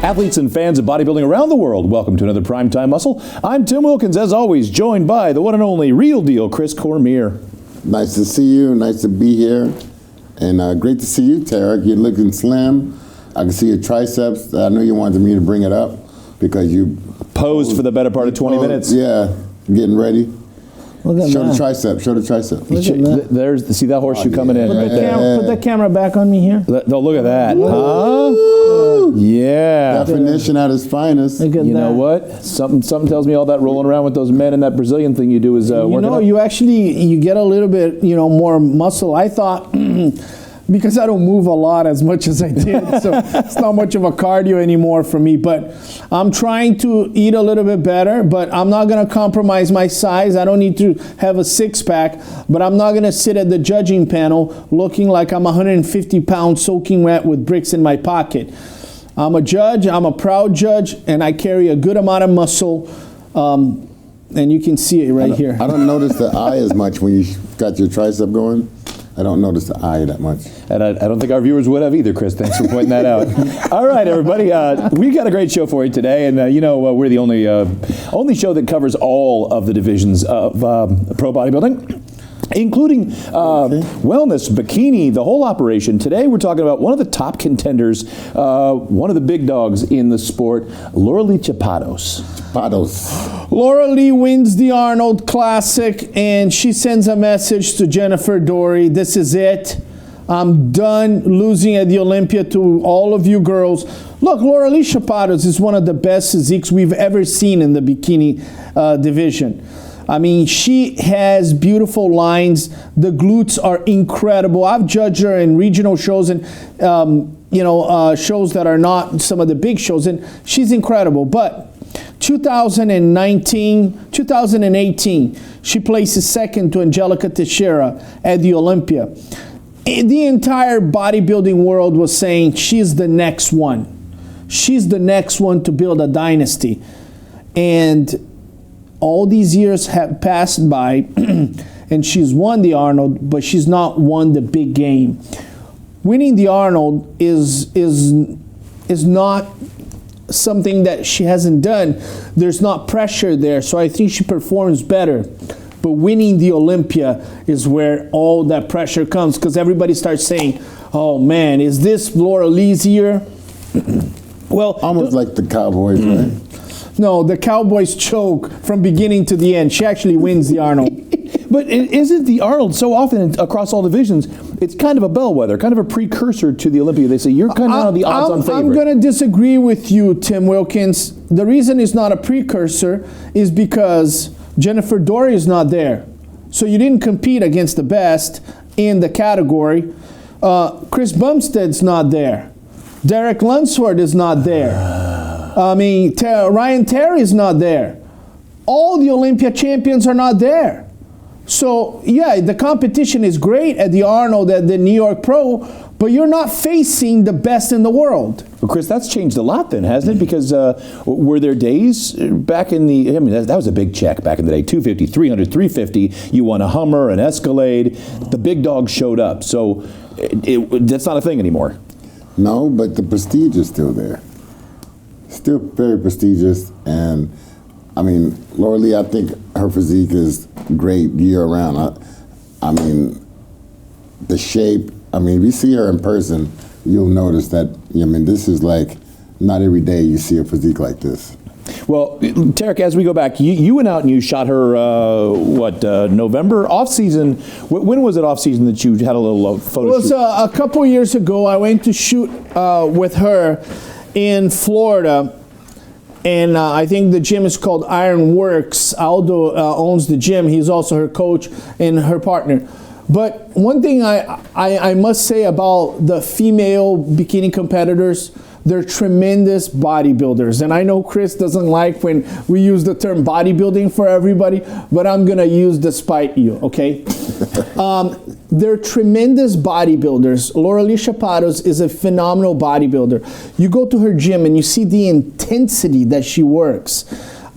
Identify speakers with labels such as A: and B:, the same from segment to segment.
A: Athletes and fans of bodybuilding around the world, welcome to another Primetime Muscle. I'm Tim Wilkins, as always, joined by the one and only Real Deal Chris Cormier.
B: Nice to see you. Nice to be here. And great to see you, Tarek. You're looking slim. I can see your triceps. I know you wanted me to bring it up because you
A: posed for the better part of 20 minutes.
B: Yeah, getting ready. Show
C: that.
B: the tricep. Show the tricep.
A: There's, see that horseshoe coming in right there.
C: Put the camera back on me here.
A: No, look at that. Huh? Yeah.
B: Definition at its finest.
C: Look at
A: You
C: that.
A: know what? Something tells me all that rolling around with those men and that Brazilian thing you do is working out.
C: You get a little bit, more muscle. I thought, because I don't move a lot as much as I did, so it's not much of a cardio anymore for me. But I'm trying to eat a little bit better, but I'm not going to compromise my size. I don't need to have a six-pack, but I'm not going to sit at the judging panel looking like I'm 150 pounds soaking wet with bricks in my pocket. I'm a judge, I'm a proud judge, and I carry a good amount of muscle, and you can see it right here.
B: I don't notice the eye as much when you got your tricep going. I don't notice the eye that much.
A: And I don't think our viewers would have either, Chris. Thanks for pointing that out. All right, everybody. We've got a great show for you today. And, we're the only show that covers all of the divisions of pro bodybuilding, including wellness, bikini, the whole operation. Today we're talking about one of the top contenders, one of the big dogs in the sport, Lauralie Chapados.
C: Lauralie wins the Arnold Classic, and she sends a message to Jennifer Dorie. This is it. I'm done losing at the Olympia to all of you girls. Look, Lauralie Chapados is one of the best physiques we've ever seen in the bikini division. I mean, she has beautiful lines. The glutes are incredible. I've judged her in regional shows and, shows that are not some of the big shows, and she's incredible. But 2018, she places second to Angelica Teixeira at the Olympia. The entire bodybuilding world was saying she's the next one. She's the next one to build a dynasty. And all these years have passed by, and she's won the Arnold, but she's not won the big game. Winning the Arnold is not something that she hasn't done. There's not pressure there, so I think she performs better. But winning the Olympia is where all that pressure comes, because everybody starts saying, oh man, is this Lauralie's year? Well,
B: almost like the Cowboys, right?
C: No, the Cowboys choke from beginning to the end. She actually wins the Arnold.
A: But isn't the Arnold so often across all divisions, it's kind of a bellwether, kind of a precursor to the Olympia? They say you're kind of the odds-on favorite.
C: I'm going to disagree with you, Tim Wilkins. The reason it's not a precursor is because Jennifer Dorie is not there. So you didn't compete against the best in the category. Chris Bumstead's not there. Derek Lunsford is not there. Ryan Terry's not there. All the Olympia champions are not there. So, yeah, the competition is great at the Arnold, at the New York Pro, but you're not facing the best in the world.
A: Well, Chris, that's changed a lot then, hasn't it? Because were there days back in the, that was a big check back in the day, 250, 300, 350, you won a Hummer, an Escalade, the big dogs showed up. So that's not a thing anymore.
B: No, but the prestige is still there. Still very prestigious, and I mean, Lauralie, I think her physique is great year-round. I mean, the shape, if you see her in person, you'll notice that, this is like, not every day you see a physique like this.
A: Well, Tarek, as we go back, you went out and you shot her, November? Off-season, when was it off-season that you had a little photo shoot?
C: It was a couple years ago. I went to shoot with her in Florida. And I think the gym is called Iron Works. Aldo owns the gym. He's also her coach and her partner. But one thing I must say about the female bikini competitors, they're tremendous bodybuilders. And I know Chris doesn't like when we use the term bodybuilding for everybody, but I'm going to use despite you, okay? They're tremendous bodybuilders. Lauralie Chapados is a phenomenal bodybuilder. You go to her gym and you see the intensity that she works.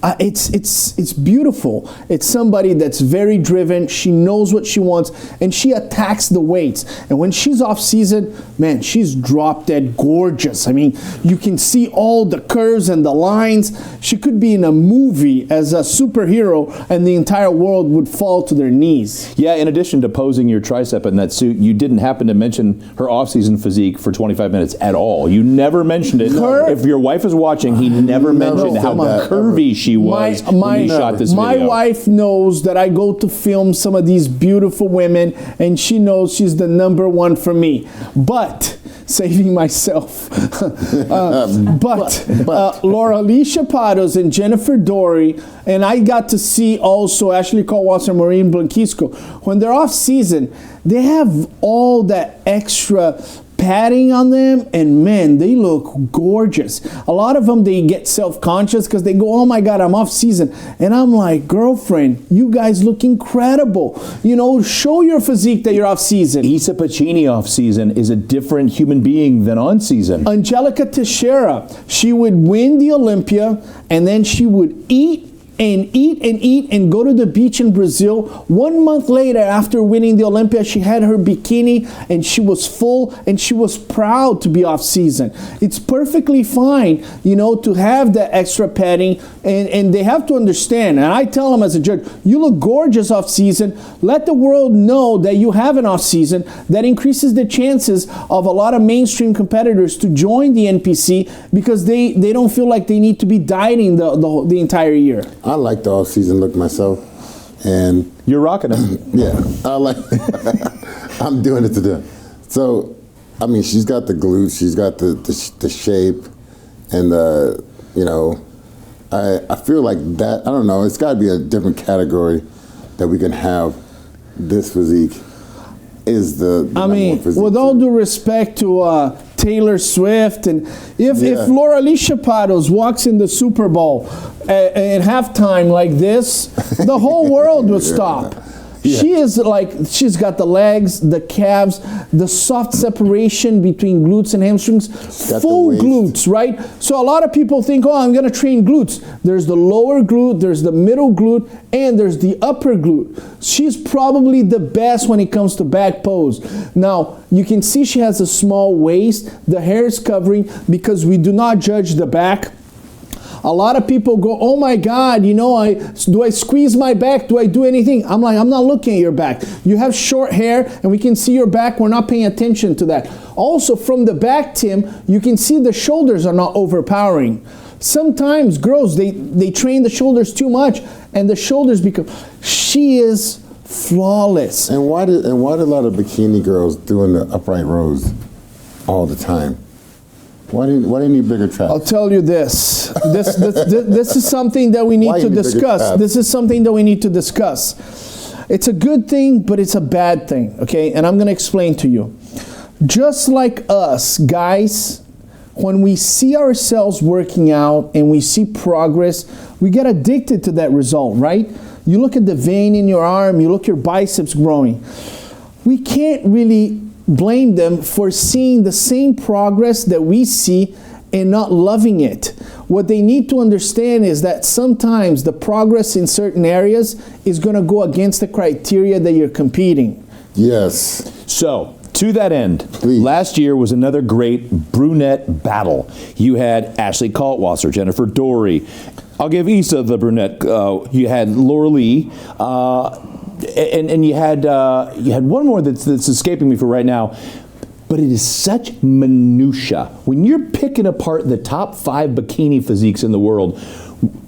C: It's beautiful. It's somebody that's very driven. She knows what she wants, and she attacks the weights. And when she's off season, man, she's drop dead gorgeous. I mean, you can see all the curves and the lines. She could be in a movie as a superhero, and the entire world would fall to their knees.
A: Yeah, in addition to posing your tricep in that suit, you didn't happen to mention her off-season physique for 25 minutes at all. You never mentioned it. If your wife is watching, he never mentioned how curvy she was when he shot this video.
C: My wife knows that I go to film some of these beautiful women, and she knows she's the number one for me. But saving myself. Lauralie Chapados and Jennifer Dorie, and I got to see also Ashley Caldwell, Maureen Blanquisco. When they're off season, they have all that extra padding on them, and man, they look gorgeous. A lot of them, they get self-conscious because they go, oh my God, I'm off season. And I'm like, girlfriend, you guys look incredible. You know, show your physique that you're off season.
A: Isa Pacini off season is a different human being than on season.
C: Angelica Teixeira, she would win the Olympia, and then she would eat and eat and eat and go to the beach in Brazil. 1 month later, after winning the Olympia, she had her bikini and she was full and she was proud to be off season. It's perfectly fine, you know, to have that extra padding, and they have to understand. And I tell them as a judge, you look gorgeous off season. Let the world know that you have an off season. That increases the chances of a lot of mainstream competitors to join the NPC because they don't feel like they need to be dieting the entire year.
B: I like the off-season look myself, and
A: you're rocking it.
B: Yeah, I like. I'm doing it today. So, I mean, she's got the glutes, she's got the shape, and you know, I feel like that. I don't know. It's got to be a different category that we can have. This physique is the
C: I mean, with all due respect to Taylor Swift, and if Lauralie Chapados walks in the Super Bowl at halftime like this, the whole world would stop. Yeah. She is like, she's got the legs, the calves, the soft separation between glutes and hamstrings, full glutes, right? So a lot of people think, oh, I'm going to train glutes. There's the lower glute, there's the middle glute, and there's the upper glute. She's probably the best when it comes to back pose. Now, you can see she has a small waist. The hair is covering because we do not judge the back. A lot of people go, oh my God, you know, do I squeeze my back? Do I do anything? I'm like, I'm not looking at your back. You have short hair and we can see your back. We're not paying attention to that. Also, from the back, Tim, you can see the shoulders are not overpowering. Sometimes girls, they train the shoulders too much and the shoulders become, she is flawless.
B: And why did a lot of bikini girls doing the upright rows all the time? Why do you need bigger traps?
C: I'll tell you this. This is something that we need to discuss. This is something that we need to discuss. It's a good thing, but it's a bad thing, okay? And I'm going to explain to you. Just like us, guys, when we see ourselves working out and we see progress, we get addicted to that result, right? You look at the vein in your arm, you look at your biceps growing. We can't really blame them for seeing the same progress that we see and not loving it. What they need to understand is that sometimes the progress in certain areas is going to go against the criteria that you're competing.
B: Yes.
A: So, to that end,
B: please.
A: Last year was another great brunette battle. You had Ashley Caldwell, Jennifer Dorie. I'll give Isa the brunette. You had Lauralie. And you had one more that's escaping me for right now, but it is such minutia. When you're picking apart the top 5 bikini physiques in the world,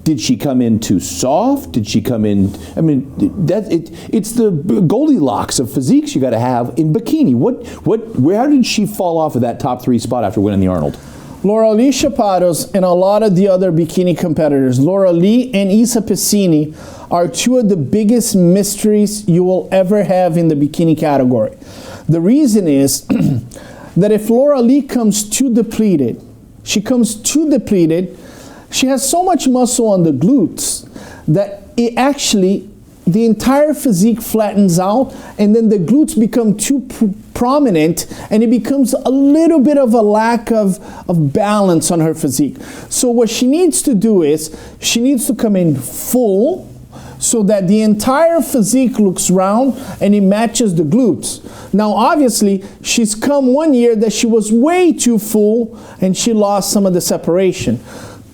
A: did she come in too soft? Did she come in? I mean, it's the Goldilocks of physiques you got to have in bikini. Where did she fall off of that top 3 spot after winning the Arnold?
C: Lauralie Chapados and a lot of the other bikini competitors, Lauralie and Isa Pacini, are 2 of the biggest mysteries you will ever have in the bikini category. The reason is that if Lauralie comes too depleted, she has so much muscle on the glutes that it actually the entire physique flattens out, and then the glutes become too prominent, and it becomes a little bit of a lack of balance on her physique. So what she needs to do is, she needs to come in full, so that the entire physique looks round and it matches the glutes. Now obviously, she's come one year that she was way too full and she lost some of the separation.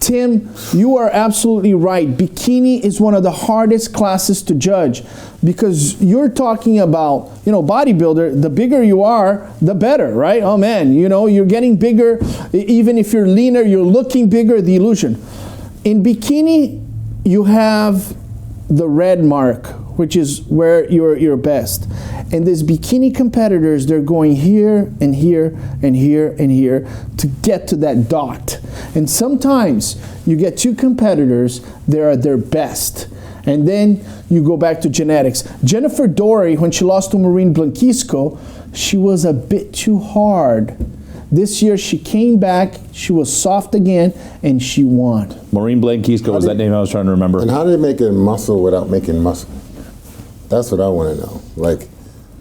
C: Tim, you are absolutely right. Bikini is one of the hardest classes to judge, because you're talking about, bodybuilder, the bigger you are, the better, right? Oh man, you're getting bigger. Even if you're leaner, you're looking bigger, the illusion. In bikini, you have the red mark, which is where you're best. And these bikini competitors, they're going here and here and here and here to get to that dot. And sometimes you get two competitors, they're at their best. And then you go back to genetics. Jennifer Dorie, when she lost to Maureen Blanquisco, she was a bit too hard. This year she came back, she was soft again, and she won.
A: Maureen Blanquisco was that name I was trying to remember.
B: And how do they make it muscle without making muscle? That's what I want to know. Like,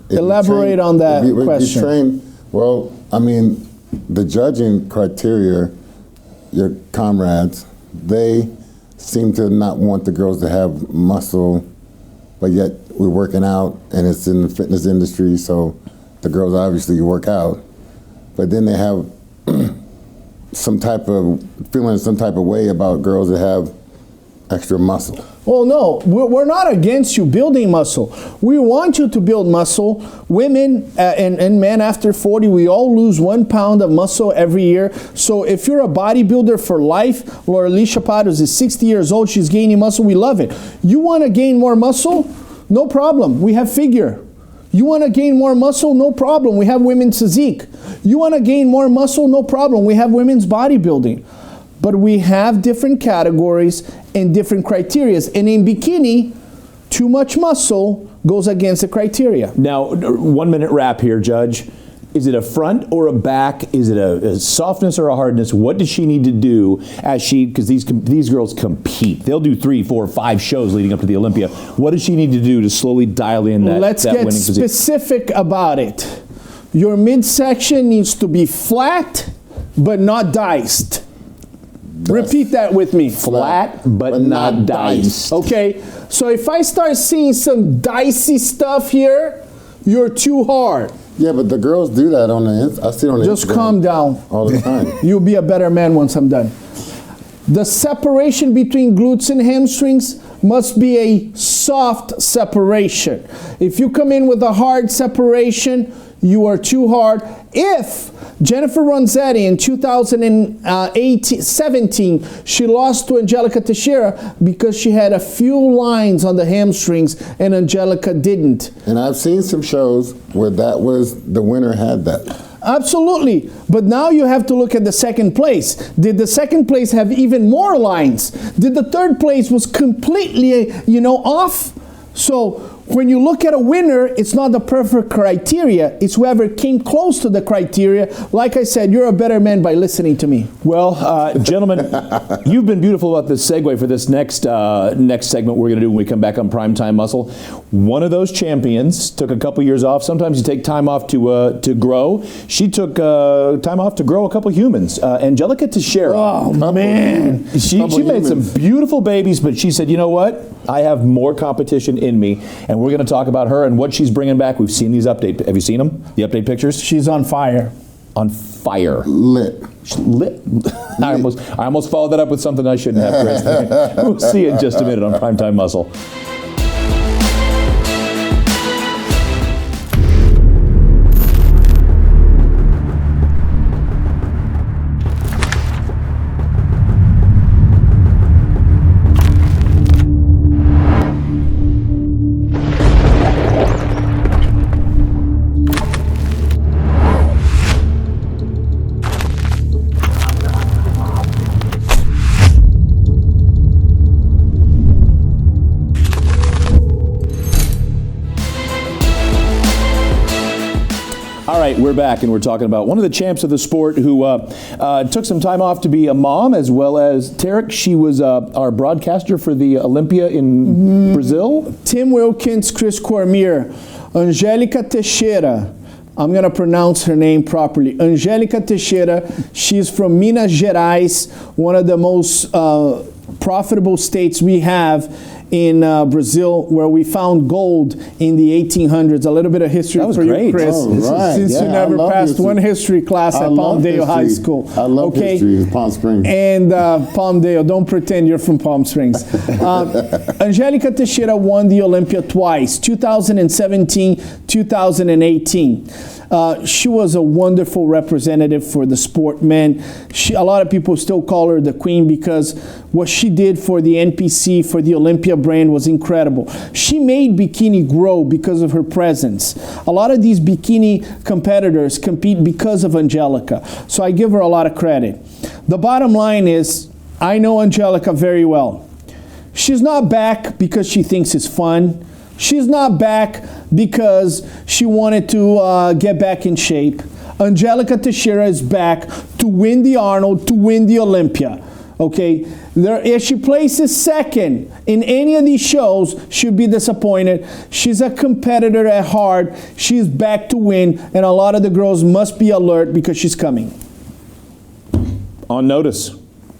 C: elaborate on that question.
B: The judging criteria, your comrades, they seem to not want the girls to have muscle, but yet we're working out, and it's in the fitness industry, so the girls obviously work out. But then they have some type of way about girls that have extra muscle.
C: Well, no, we're not against you building muscle. We want you to build muscle. Women and men after 40, we all lose 1 pound of muscle every year. So if you're a bodybuilder for life, Lauralie Chapados is 60 years old, she's gaining muscle, we love it. You want to gain more muscle? No problem, we have figure. You want to gain more muscle? No problem, we have women's physique. You want to gain more muscle? No problem, we have women's bodybuilding. But we have different categories and different criteria. And in bikini, too much muscle goes against the criteria.
A: Now, 1 minute wrap here, Judge. Is it a front or a back? Is it a softness or a hardness? What does she need to do because these girls compete. They'll do 3, 4, 5 shows leading up to the Olympia. What does she need to do to slowly dial in that
C: Let's
A: that
C: get
A: winning physique?
C: specific about it. Your midsection needs to be flat, but not diced. Repeat that with me.
A: Flat, but not diced.
C: Okay, so if I start seeing some dicey stuff here, you're too hard.
B: Yeah, but the girls do that on the I see it on the
C: Just
B: Instagram
C: calm down.
B: all the time.
C: You'll be a better man once I'm done. The separation between glutes and hamstrings must be a soft separation. If you come in with a hard separation, you are too hard. If Jennifer Ronzetti in 2017, she lost to Angelica Teixeira because she had a few lines on the hamstrings and Angelica didn't.
B: And I've seen some shows where the winner had that.
C: Absolutely, but now you have to look at the second place. Did the second place have even more lines? Did the third place was completely, off? So when you look at a winner, it's not the perfect criteria. It's whoever came close to the criteria. Like I said, you're a better man by listening to me.
A: Well, gentlemen, you've been beautiful about this segue for this next segment we're going to do when we come back on Primetime Muscle. One of those champions took a couple years off. Sometimes you take time off to grow. She took time off to grow a couple humans. Angelica Teixeira.
C: Oh, man.
A: She made some beautiful babies, but she said, you know what? I have more competition in me. And we're going to talk about her and what she's bringing back. We've seen these update. Have you seen them? The update pictures?
C: She's on fire.
A: On fire.
B: Lit.
A: Lit. I almost followed that up with something I shouldn't have, Chris. We'll see you in just a minute on Primetime Muscle. All right, we're back, and we're talking about one of the champs of the sport who took some time off to be a mom, as well as Tarek. She was our broadcaster for the Olympia in Brazil.
C: Tim Wilkins, Chris Cormier, Angelica Teixeira. I'm going to pronounce her name properly. Angelica Teixeira. She's from Minas Gerais, one of the most profitable states we have in Brazil, where we found gold in the 1800s. A little bit of history for you, Chris.
B: Oh, right.
C: Since you never passed
B: history.
C: one history class at Palmdale High School.
B: I love history. It's Palm Springs.
C: And Palmdale, don't pretend you're from Palm Springs. Angelica Teixeira won the Olympia twice, 2017, 2018. She was a wonderful representative for the sport, man. A lot of people still call her the queen because what she did for the NPC, for the Olympia brand, was incredible. She made bikini grow because of her presence. A lot of these bikini competitors compete because of Angelica, so I give her a lot of credit. The bottom line is, I know Angelica very well. She's not back because she thinks it's fun. She's not back because she wanted to get back in shape. Angelica Teixeira is back to win the Arnold, to win the Olympia. Okay, if she places second in any of these shows, she'll be disappointed. She's a competitor at heart. She's back to win, and a lot of the girls must be alert because she's coming.
A: On notice.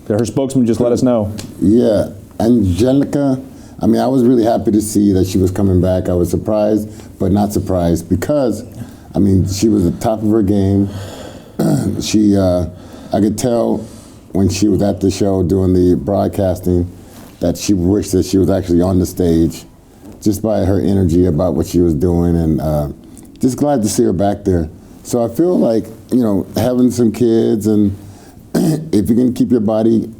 A: Her spokesman just let us know.
B: Yeah, Angelica, I mean, I was really happy to see that she was coming back. I was surprised, but not surprised, because, I mean, she was at the top of her game. I could tell when she was at the show doing the broadcasting that she wished that she was actually on the stage, just by her energy about what she was doing, and just glad to see her back there. So I feel like, you know, having some kids, and if you can keep your body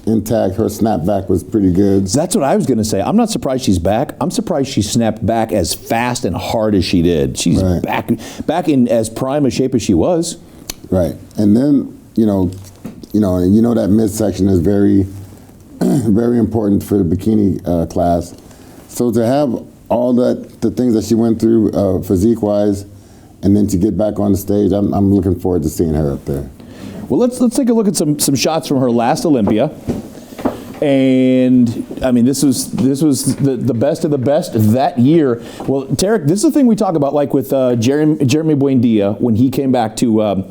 B: intact, her snapback was pretty good.
A: That's what I was going to say. I'm not surprised she's back. I'm surprised she snapped back as fast and hard as she did. She's back in as prime a shape as she was.
B: Right, and then you know that midsection is very, very important for the bikini class. So to have all the things that she went through physique-wise, and then to get back on the stage, I'm looking forward to seeing her up there.
A: Well, let's take a look at some shots from her last Olympia. And I mean, this was the best of the best that year. Well, Tarek, this is the thing we talk about, like with Jeremy Buendia when he came back to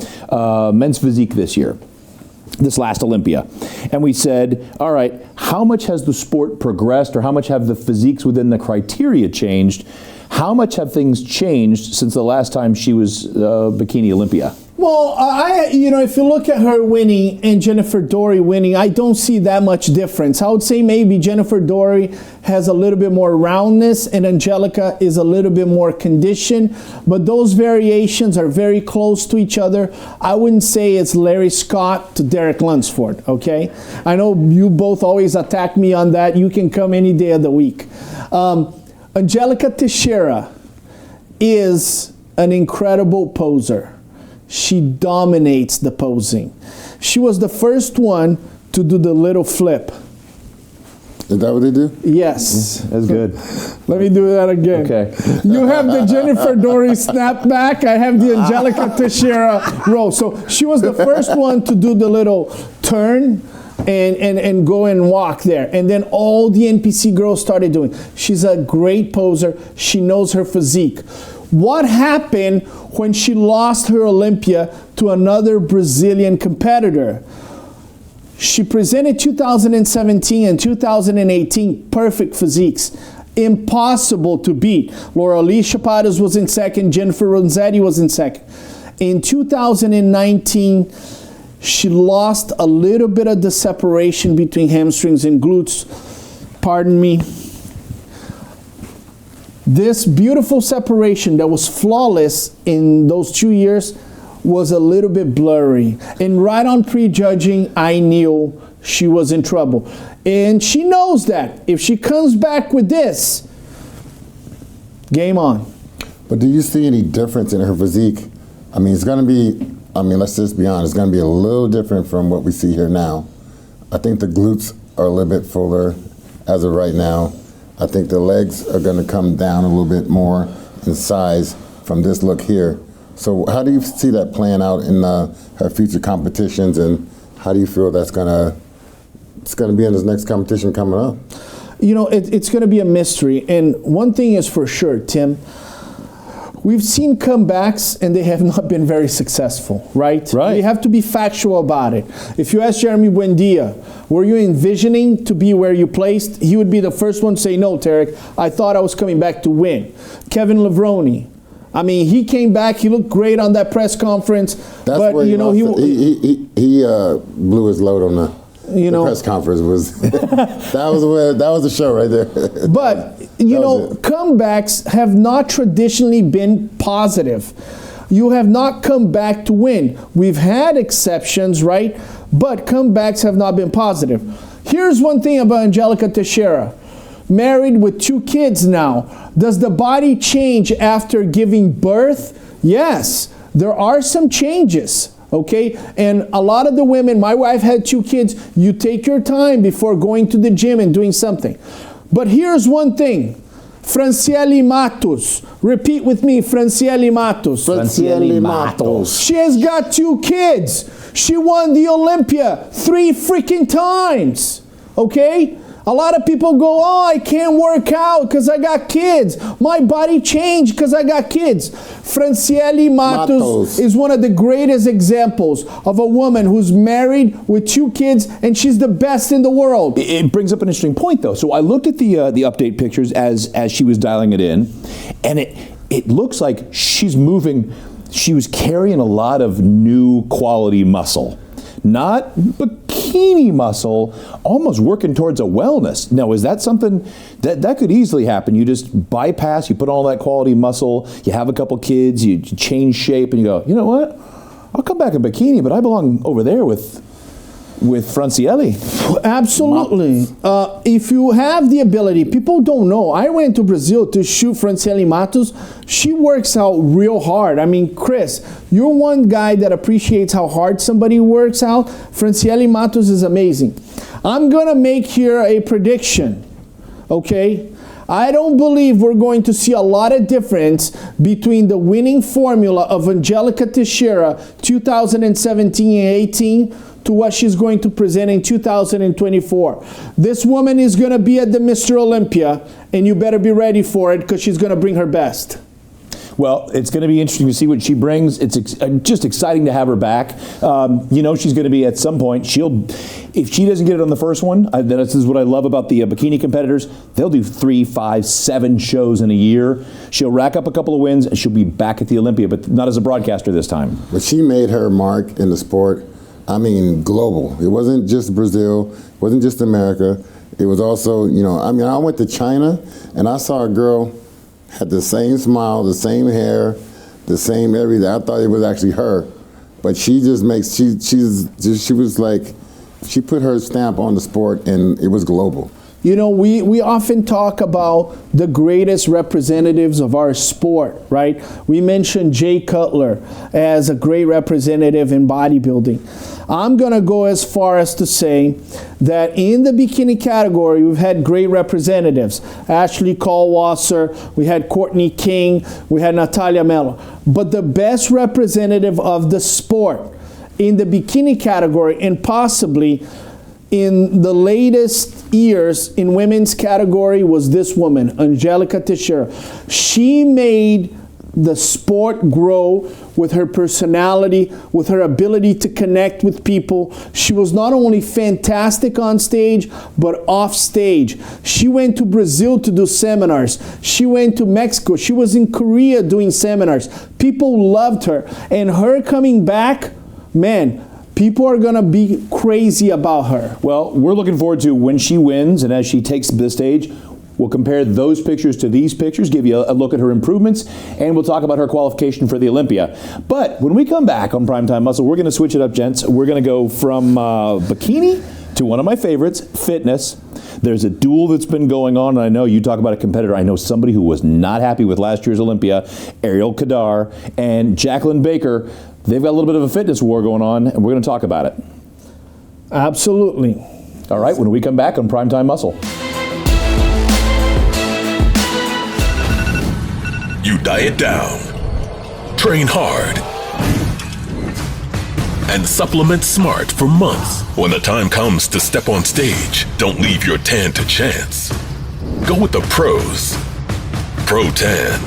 A: men's physique this last Olympia. And we said, all right, how much has the sport progressed, or how much have the physiques within the criteria changed? How much have things changed since the last time she was Bikini Olympia?
C: Well, if you look at her winning and Jennifer Dorie winning, I don't see that much difference. I would say maybe Jennifer Dorie has a little bit more roundness and Angelica is a little bit more conditioned, but those variations are very close to each other. I wouldn't say it's Larry Scott to Derek Lunsford, okay? I know you both always attack me on that. You can come any day of the week. Angelica Teixeira is an incredible poser. She dominates the posing. She was the first one to do the little flip.
B: Is that what they do?
C: Yes.
A: That's good.
C: Let me do that again.
A: Okay.
C: You have the Jennifer Dorie snapback. I have the Angelica Teixeira roll. So she was the first one to do the little turn and go and walk there. And then all the NPC girls started doing. She's a great poser. She knows her physique. What happened when she lost her Olympia to another Brazilian competitor? She presented 2017 and 2018 perfect physiques. Impossible to beat. Lauralie Chapados was in second. Jennifer Ronzetti was in second. In 2019, she lost a little bit of the separation between hamstrings and glutes. Pardon me. This beautiful separation that was flawless in those 2 years was a little bit blurry. And right on prejudging, I knew she was in trouble. And she knows that. If she comes back with this, game on.
B: But do you see any difference in her physique? I mean, it's going to be, let's just be honest, it's going to be a little different from what we see here now. I think the glutes are a little bit fuller as of right now. I think the legs are going to come down a little bit more in size from this look here. So how do you see that playing out in her future competitions, and how do you feel it's gonna be in this next competition coming up?
C: You know, it's going to be a mystery. And one thing is for sure, Tim, we've seen comebacks and they have not been very successful, right?
A: Right.
C: We have to be factual about it. If you ask Jeremy Buendia, were you envisioning to be where you placed? He would be the first one to say, no, Tarek, I thought I was coming back to win. Kevin Levrone, I mean, he came back, he looked great on that press conference.
B: That's
C: but,
B: where
C: you know,
B: he blew his load on the press conference. Was that was the show right there.
C: But you know, comebacks have not traditionally been positive. You have not come back to win. We've had exceptions, right? But comebacks have not been positive. Here's one thing about Angelica Teixeira. Married with 2 kids now. Does the body change after giving birth? Yes, there are some changes. Okay, and a lot of the women, my wife had 2 kids, you take your time before going to the gym and doing something. But here's one thing, Franciele Matos, repeat with me, Franciele Matos.
B: Franciele Matos.
C: She has got 2 kids. She won the Olympia 3 freaking times, okay? A lot of people go, oh, I can't work out because I got kids. My body changed because I got kids. Franciele Matos is one of the greatest examples of a woman who's married with 2 kids, and she's the best in the world.
A: It brings up an interesting point, though. So I looked at the update pictures as she was dialing it in, and it looks like she's moving. She was carrying a lot of new quality muscle. Not bikini muscle, almost working towards a wellness. Now, is that something that could easily happen? You just bypass, you put all that quality muscle, you have a couple kids, you change shape, and you go, you know what? I'll come back in bikini, but I belong over there with Franciele.
C: Absolutely. If you have the ability, people don't know. I went to Brazil to shoot Franciele Matos. She works out real hard. I mean, Chris, you're one guy that appreciates how hard somebody works out. Franciele Matos is amazing. I'm going to make here a prediction, okay? I don't believe we're going to see a lot of difference between the winning formula of Angelica Teixeira 2017 and 18 to what she's going to present in 2024. This woman is going to be at the Mr. Olympia, and you better be ready for it because she's going to bring her best.
A: Well, it's going to be interesting to see what she brings. It's just exciting to have her back. You know, she's going to be at some point. If she doesn't get it on the first one, this is what I love about the bikini competitors. They'll do 3, 5, 7 shows in a year. She'll rack up a couple of wins, and she'll be back at the Olympia, but not as a broadcaster this time.
B: But she made her mark in the sport. I mean, global. It wasn't just Brazil. It wasn't just America. It was also, you know, I mean, I went to China, and I saw a girl had the same smile, the same hair, the same everything. I thought it was actually her, but she just makes she was like, she put her stamp on the sport, and it was global.
C: You know, we often talk about the greatest representatives of our sport, right? We mentioned Jay Cutler as a great representative in bodybuilding. I'm going to go as far as to say that in the bikini category, we've had great representatives. Ashley Callwasser, we had Courtney King, we had Natalia Mello. But the best representative of the sport in the bikini category, and possibly in the latest years in women's category, was this woman, Angelica Teixeira. She made the sport grow with her personality, with her ability to connect with people. She was not only fantastic on stage, but off stage. She went to Brazil to do seminars. She went to Mexico. She was in Korea doing seminars. People loved her. And her coming back, man, people are going to be crazy about her.
A: Well, we're looking forward to when she wins, and as she takes the stage, we'll compare those pictures to these pictures, give you a look at her improvements, and we'll talk about her qualification for the Olympia. But when we come back on Primetime Muscle, we're going to switch it up, gents. We're going to go from bikini to one of my favorites, fitness. There's a duel that's been going on, and I know you talk about a competitor. I know somebody who was not happy with last year's Olympia, Ariel Kadar and Jacqueline Baker. They've got a little bit of a fitness war going on, and we're going to talk about it.
C: Absolutely.
A: All right, when we come back on Primetime Muscle.
D: You diet down. train hard, and supplement smart for months. When the time comes to step on stage, don't leave your tan to chance. Go with the pros. Pro Tan.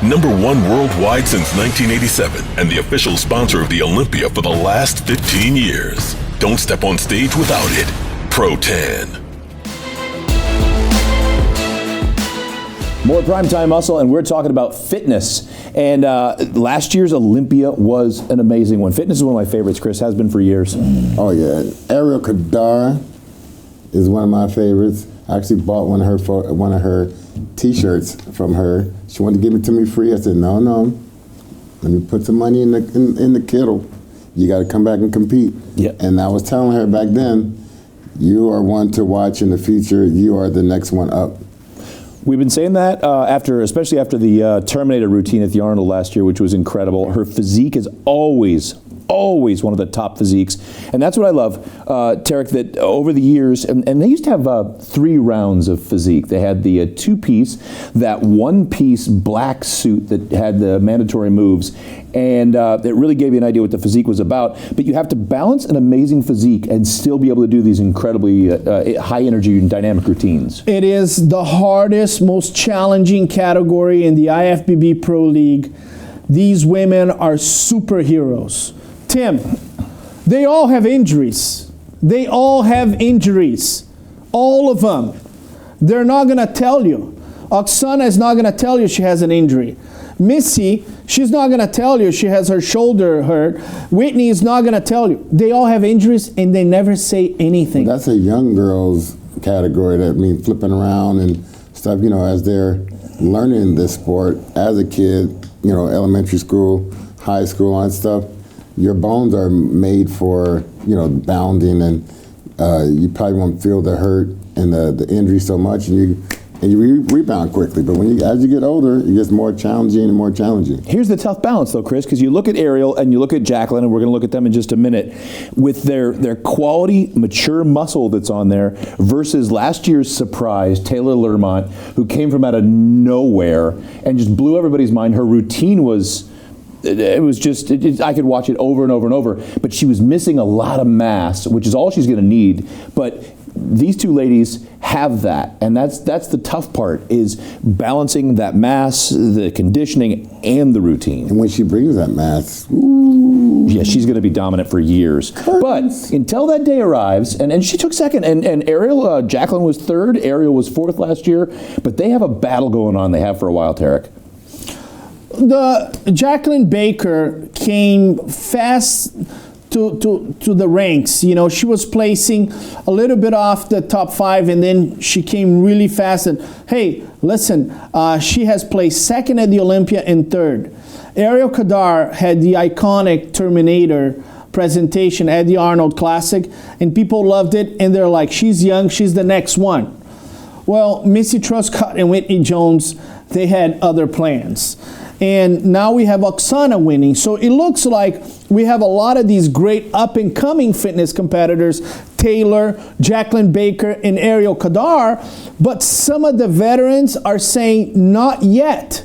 D: #1 worldwide since 1987 and the official sponsor of the Olympia for the last 15 years. Don't step on stage without it. Pro Tan.
A: More Primetime Muscle, and we're talking about fitness. And last year's Olympia was an amazing one. Fitness is one of my favorites, Chris, has been for years.
B: Oh, yeah. Ariel Kadar is one of my favorites. I actually bought one of her T-shirts from her. She wanted to give it to me free. I said, no. Let me put some money in the kettle. You got to come back and compete.
A: Yep.
B: And I was telling her back then, you are one to watch in the future. You are the next one up.
A: We've been saying that especially after the Terminator routine at the Arnold last year, which was incredible. Her physique is always one of the top physiques. And that's what I love, Tarek, that over the years, and they used to have 3 rounds of physique. They had the 2-piece, that 1-piece black suit that had the mandatory moves, and it really gave you an idea what the physique was about. But you have to balance an amazing physique and still be able to do these incredibly high energy and dynamic routines.
C: It is the hardest, most challenging category in the IFBB Pro League. These women are superheroes. Tim, they all have injuries. They all have injuries. All of them. They're not going to tell you. Oksana is not going to tell you she has an injury. Missy, she's not going to tell you she has her shoulder hurt. Whitney is not going to tell you. They all have injuries and they never say anything.
B: That's a young girls category. That means flipping around and stuff, as they're learning this sport as a kid, elementary school, high school and stuff. Your bones are made for, bounding, and you probably won't feel the hurt and the injury so much, and you rebound quickly. But as you get older, it gets more challenging and more challenging.
A: Here's the tough balance, though, Chris, because you look at Ariel and you look at Jacqueline, and we're going to look at them in just a minute, with their quality, mature muscle that's on there versus last year's surprise, Taylor Lermont, who came from out of nowhere and just blew everybody's mind. Her routine was... It was just, I could watch it over and over and over, but she was missing a lot of mass, which is all she's going to need. But these 2 ladies have that, and that's the tough part, is balancing that mass, the conditioning, and the routine.
B: And when she brings that mass,
A: yeah, she's going to be dominant for years.
B: Curtains.
A: But until that day arrives, and she took second, and Ariel, Jacqueline was 3rd, Ariel was 4th last year, but they have a battle going on they have for a while, Tarek.
C: The Jacqueline Baker came fast to the ranks. She was placing a little bit off the top 5, and then she came really fast. And hey, listen, she has placed 2nd at the Olympia and 3rd. Ariel Kadar had the iconic Terminator presentation at the Arnold Classic, and people loved it, and they're like, she's young, she's the next one. Well, Missy Truscott and Whitney Jones, they had other plans. And now we have Oksana winning. So it looks like we have a lot of these great up-and-coming fitness competitors, Taylor, Jacqueline Baker, and Ariel Kadar, but some of the veterans are saying not yet.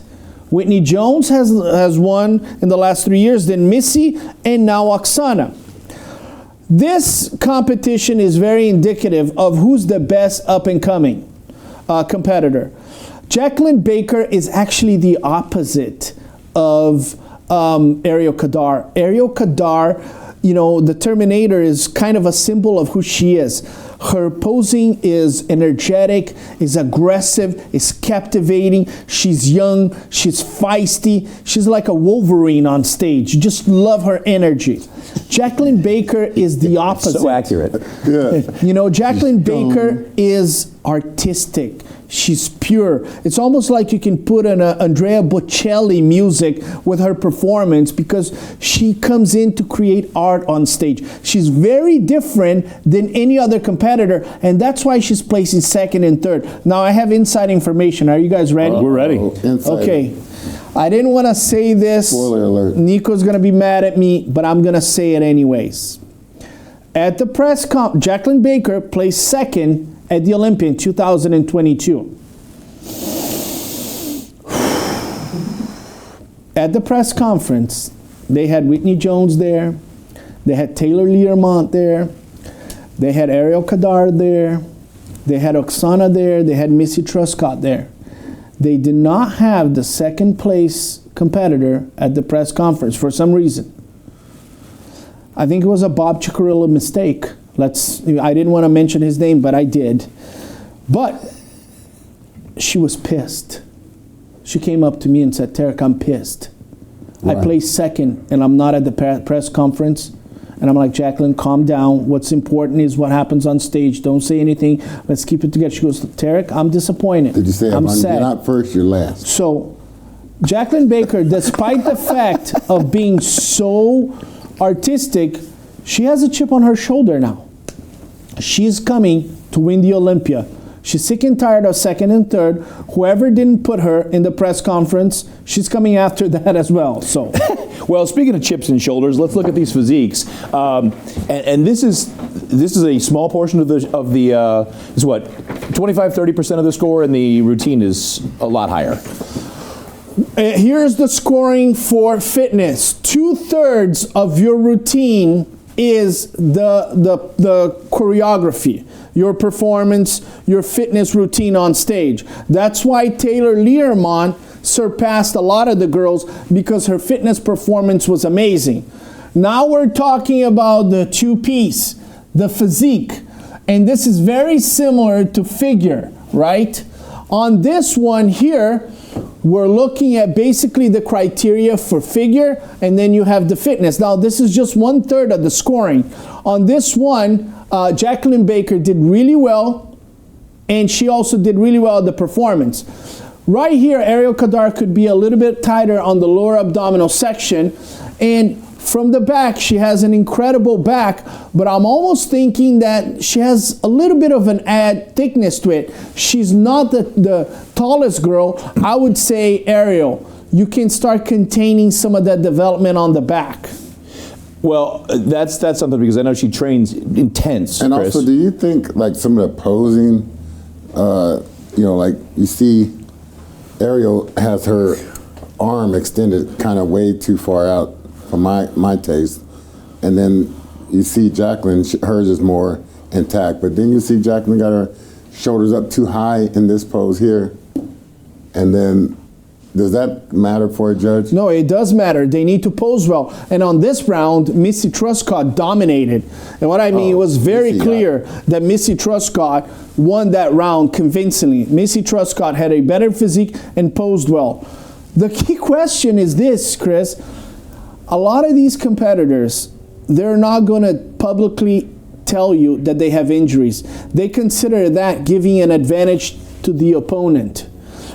C: Whitney Jones has won in the last 3 years, then Missy, and now Oksana. This competition is very indicative of who's the best up-and-coming competitor. Jacqueline Baker is actually the opposite of Ariel Kadar. Ariel Kadar, the Terminator is kind of a symbol of who she is. Her posing is energetic, is aggressive, is captivating. She's young, she's feisty. She's like a Wolverine on stage. You just love her energy. Jacqueline Baker is the opposite.
A: So accurate.
B: Yeah.
C: Jacqueline Baker is artistic. She's pure. It's almost like you can put an Andrea Bocelli music with her performance, because she comes in to create art on stage. She's very different than any other competitor, and that's why she's placing 2nd and 3rd. Now, I have inside information. Are you guys ready?
A: We're ready.
C: Okay. I didn't want to say this.
B: Spoiler alert.
C: Nico's going to be mad at me, but I'm going to say it anyways. At the press conference, Jacqueline Baker placed 2nd at the Olympia in 2022. at the press conference, they had Whitney Jones there, they had Taylor Learmont there, they had Ariel Kadar there, they had Oksana there, they had Missy Truscott there. They did not have the second place competitor at the press conference for some reason. I think it was a Bob Cicherillo mistake. I didn't want to mention his name, but I did. But she was pissed. She came up to me and said, Tarek, I'm pissed. Right. I placed second and I'm not at the press conference. And I'm like, Jacqueline, calm down. What's important is what happens on stage. Don't say anything. Let's keep it together. She goes, Tarek, I'm disappointed.
B: Did you say,
C: I'm sad.
B: You're not first, you're last?
C: So, Jacqueline Baker, despite the fact of being so artistic, she has a chip on her shoulder now. She's coming to win the Olympia. She's sick and tired of second and third. Whoever didn't put her in the press conference, she's coming after that as well. So,
A: well, speaking of chips and shoulders, let's look at these physiques. And this is a small portion of the is what 25-30% of the score, and the routine is a lot higher.
C: Here's the scoring for fitness. 2/3 of your routine is the choreography, your performance, your fitness routine on stage. That's why Taylor Learmont surpassed a lot of the girls, because her fitness performance was amazing. Now we're talking about the two-piece, the physique. And this is very similar to figure, right? On this one here, we're looking at basically the criteria for figure, and then you have the fitness. Now, this is just 1/3 of the scoring. On this one, Jacqueline Baker did really well, and she also did really well at the performance. Right here, Ariel Kadar could be a little bit tighter on the lower abdominal section, and from the back, she has an incredible back, but I'm almost thinking that she has a little bit of an add thickness to it. She's not the tallest girl. I would say, Ariel, you can start containing some of that development on the back.
A: Well, that's something, because I know she trains intense,
B: And
A: Chris.
B: also, do you think like some of the posing, like you see Ariel has her arm extended kind of way too far out for my taste, and then you see Jacqueline, hers is more intact, but then you see Jacqueline got her shoulders up too high in this pose here, and then does that matter for a judge?
C: No, it does matter. They need to pose well. And on this round, Missy Truscott dominated. And what I mean, it was very clear that Missy Truscott won that round convincingly. Missy Truscott had a better physique and posed well. The key question is this, Chris. A lot of these competitors, they're not going to publicly tell you that they have injuries. They consider that giving an advantage to the opponent.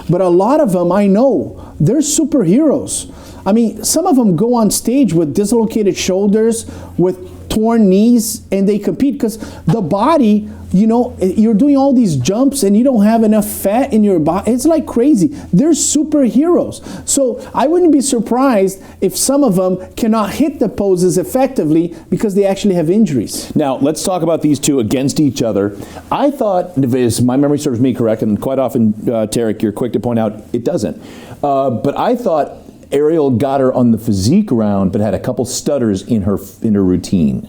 C: But a lot of them, I know, they're superheroes. I mean, some of them go on stage with dislocated shoulders, with torn knees, and they compete because the body, you're doing all these jumps and you don't have enough fat in your body. It's like crazy. They're superheroes. So I wouldn't be surprised if some of them cannot hit the poses effectively because they actually have injuries.
A: Now, let's talk about these two against each other. I thought, if my memory serves me correct, and quite often, Tarek, you're quick to point out it doesn't, but I thought Ariel got her on the physique round, but had a couple stutters in her routine.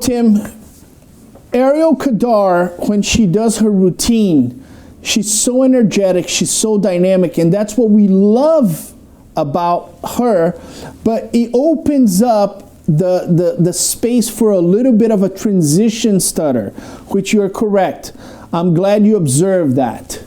C: Tim, Ariel Kadar, when she does her routine, she's so energetic, she's so dynamic, and that's what we love about her, but it opens up the space for a little bit of a transition stutter, which you're correct. I'm glad you observed that.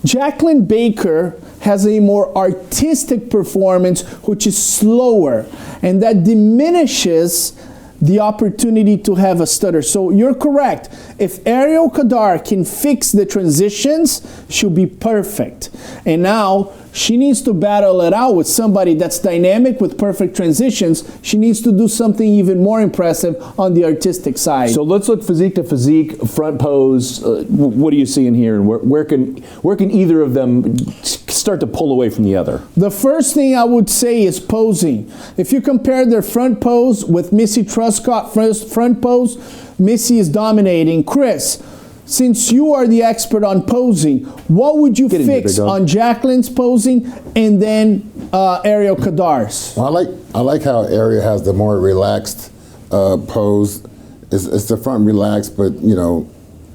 C: Jacqueline Baker has a more artistic performance, which is slower, and that diminishes the opportunity to have a stutter. So you're correct. If Ariel Kadar can fix the transitions, she'll be perfect. And now she needs to battle it out with somebody that's dynamic with perfect transitions. She needs to do something even more impressive on the artistic side.
A: So let's look physique to physique, front pose. What are you seeing here, and where can either of them start to pull away from the other?
C: The first thing I would say is posing. If you compare their front pose with Missy Truscott front pose, Missy is dominating. Chris, since you are the expert on posing, what would you fix on Jacqueline's posing and then Ariel Chapados?
B: Well, I like how Ariel has the more relaxed pose. It's the front relaxed, but you know,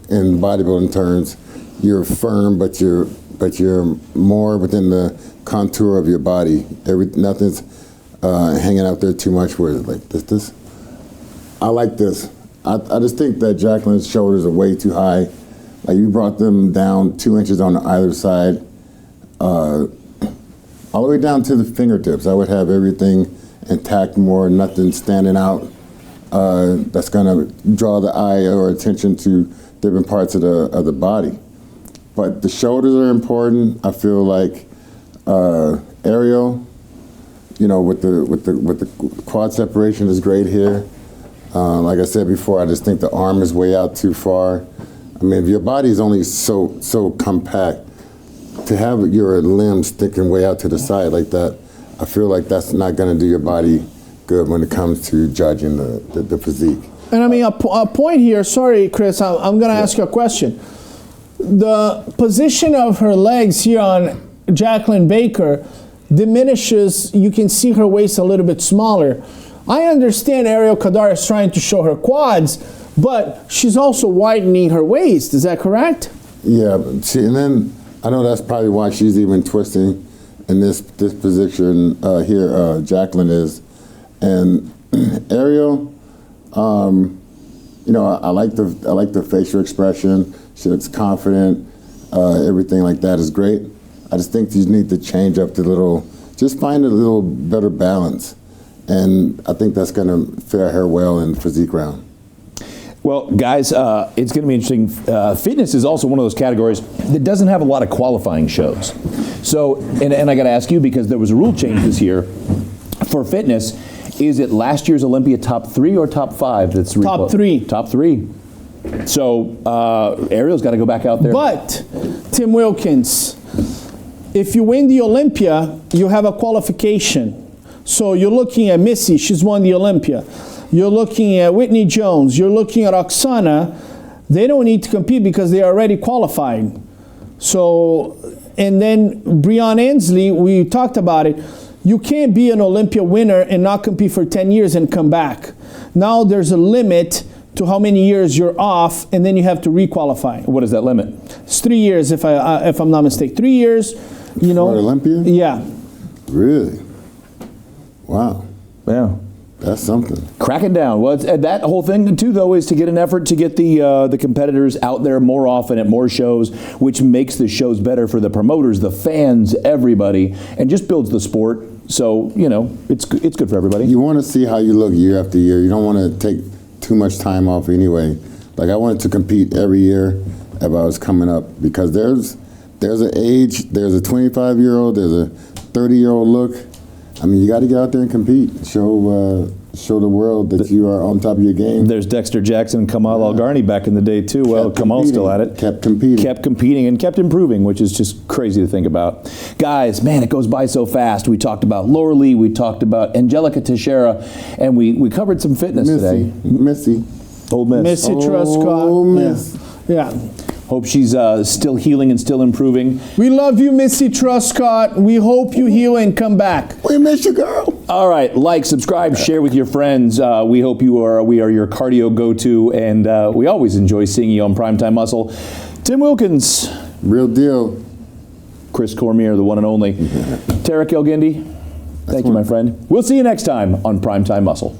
B: in bodybuilding terms, you're firm, but you're more within the contour of your body. Nothing's hanging out there too much. Where it's like this. I like this. I just think that Jacqueline's shoulders are way too high. Like you brought them down 2 inches on either side, all the way down to the fingertips. I would have everything intact more, nothing standing out that's gonna draw the eye or attention to different parts of the body. But the shoulders are important. I feel like Ariel, you know, with the quad separation is great here. Like I said before, I just think the arm is way out too far. I mean, if your body is only so compact, to have your limbs sticking way out to the side like that, I feel like that's not going to do your body good when it comes to judging the physique.
C: And I mean, a point here, sorry, Chris, I'm going to ask you a question. The position of her legs here on Jacqueline Baker diminishes, you can see her waist a little bit smaller. I understand Ariel Chapados is trying to show her quads, but she's also widening her waist. Is that correct?
B: Yeah, and then I know that's probably why she's even twisting in this position here. Jacqueline is, and Ariel. You know, I like the facial expression. She looks confident. Everything like that is great. I just think you need to change up just find a little better balance. And I think that's going to fare her well in physique round.
A: Well, guys, it's going to be interesting. Fitness is also one of those categories that doesn't have a lot of qualifying shows. So, and I got to ask you, because there was a rule change this year for fitness. Is it last year's Olympia top 3 or top 5? That's
C: top 3.
A: Top 3. So Ariel's got to go back out there.
C: But Tim Wilkins, if you win the Olympia, you have a qualification. So you're looking at Missy, she's won the Olympia. You're looking at Whitney Jones, you're looking at Oksana. They don't need to compete because they are already qualified. So, and then Breon Ansley, we talked about it. You can't be an Olympia winner and not compete for 10 years and come back. Now there's a limit to how many years you're off, and then you have to requalify.
A: What is that limit?
C: It's 3 years, if I'm not mistaken. 3 years, you know.
B: For Olympia?
C: Yeah.
B: Really? Wow.
A: Yeah.
B: That's something.
A: Cracking down. Well, that whole thing, too, though, is to get an effort to get the competitors out there more often at more shows, which makes the shows better for the promoters, the fans, everybody, and just builds the sport. So, you know, it's good for everybody.
B: You want to see how you look year after year. You don't want to take too much time off anyway. Like, I wanted to compete every year if I was coming up, because there's an age, there's a 25-year-old, there's a 30-year-old look. I mean, you got to get out there and compete. Show the world that you are on top of your game.
A: There's Dexter Jackson and Kamal Algarni back in the day, too. Well, Kamal's still at it.
B: Kept competing.
A: Kept competing and kept improving, which is just crazy to think about. Guys, man, it goes by so fast. We talked about Lauralie, we talked about Angelica Teixeira, and we covered some fitness today.
B: Missy.
A: Old Miss.
C: Missy Truscott.
B: Oh, Miss.
C: Yeah.
A: Hope she's still healing and still improving.
C: We love you, Missy Truscott. We hope you heal and come back.
B: We miss you, girl.
A: All right, like, subscribe, share with your friends. We hope we are your cardio go-to, and we always enjoy seeing you on Primetime Muscle. Tim Wilkins.
B: Real deal.
A: Chris Cormier, the one and only. Tarek El Guindy, thank you, my friend. We'll see you next time on Primetime Muscle.